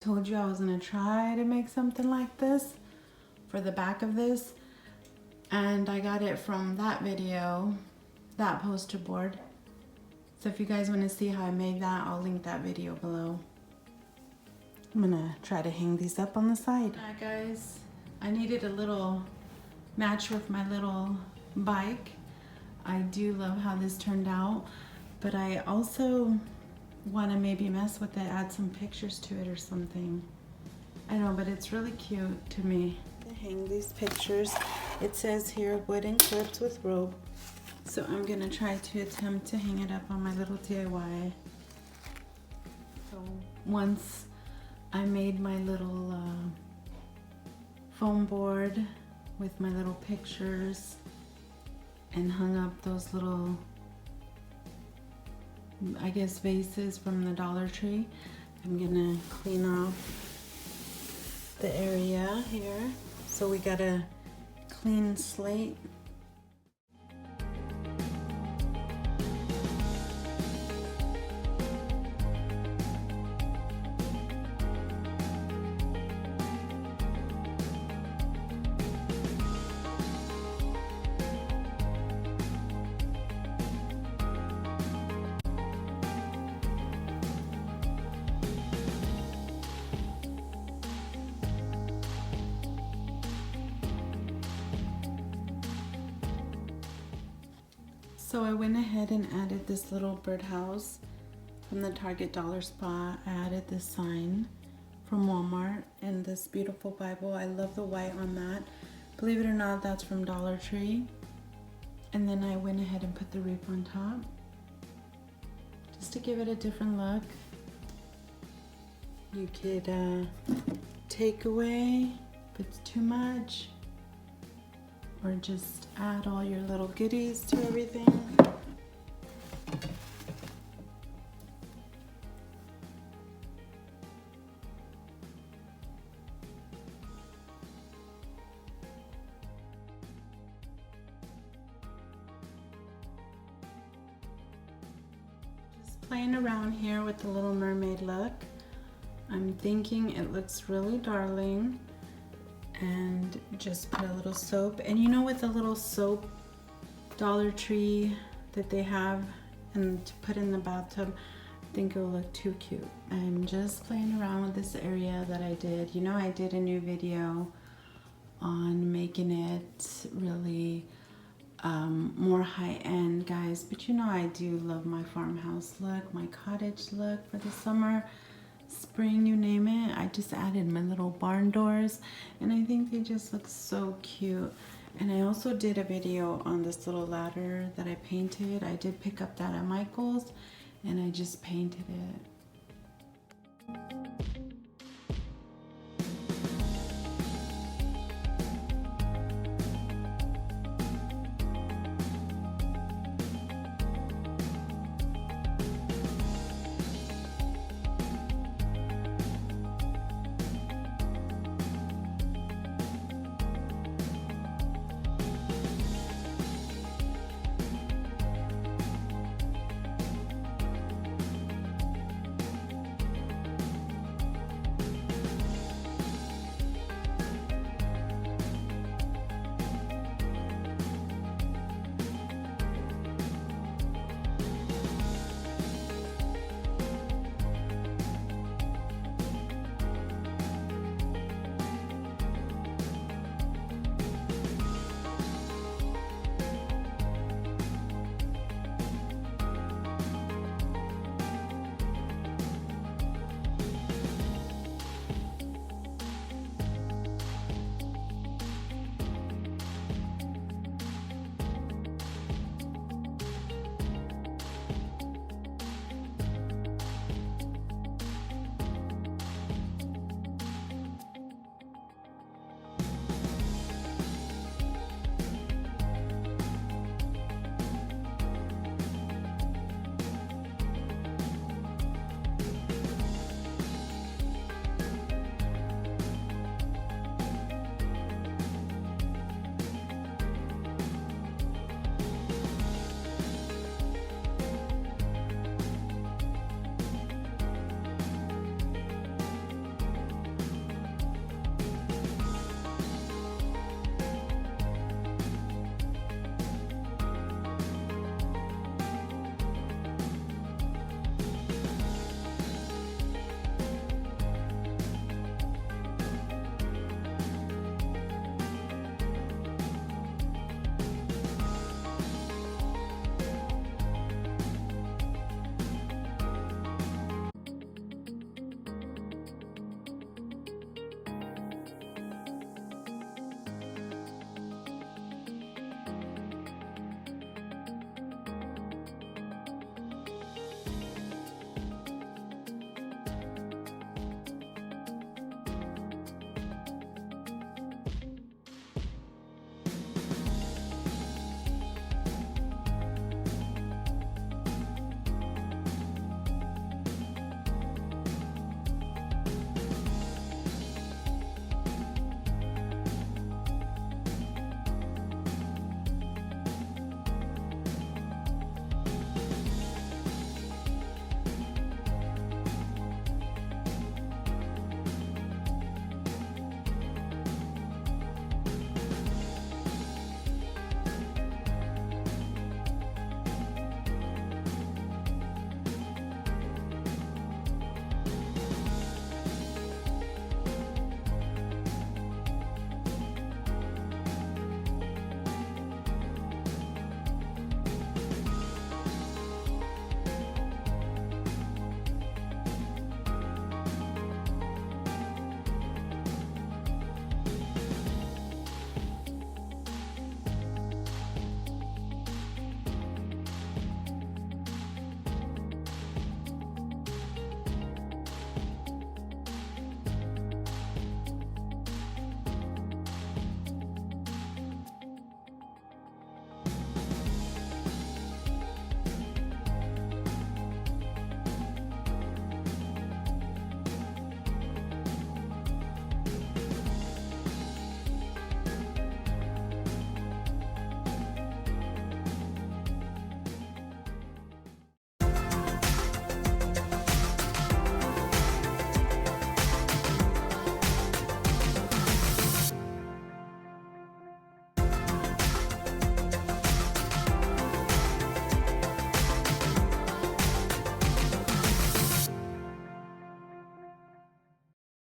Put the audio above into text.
Told you I was gonna try to make something like this for the back of this, and I got it from that video, that poster board. So if you guys want to see how I made that, I'll link that video below. I'm gonna try to hang these up on the side. Alright guys, I needed a little match with my little bike. I do love how this turned out, but I also want to maybe mess with it, add some pictures to it or something. I know, but it's really cute to me. To hang these pictures, it says here wooden clips with rope. So I'm gonna try to attempt to hang it up on my little DIY. So once I made my little foam board with my little pictures and hung up those little, I guess, vases from the Dollar Tree, I'm gonna clean off the area here. So we got a clean slate. So I went ahead and added this little birdhouse from the Target dollar spot. I added this sign from Walmart and this beautiful Bible. I love the white on that. Believe it or not, that's from Dollar Tree. And then I went ahead and put the wreath on top just to give it a different look. You could take away if it's too much, or just add all your little goodies to everything. Just playing around here with the Little Mermaid look. I'm thinking it looks really darling. And just put a little soap. And you know, with the little soap Dollar Tree that they have and to put in the bathtub, I think it'll look too cute. I'm just playing around with this area that I did. You know, I did a new video on making it really more high-end, guys, but you know I do love my farmhouse look, my cottage look for the summer, spring, you name it. I just added my little barn doors and I think they just look so cute. And I also did a video on this little ladder that I painted. I did pick up that at Michael's and I just painted it.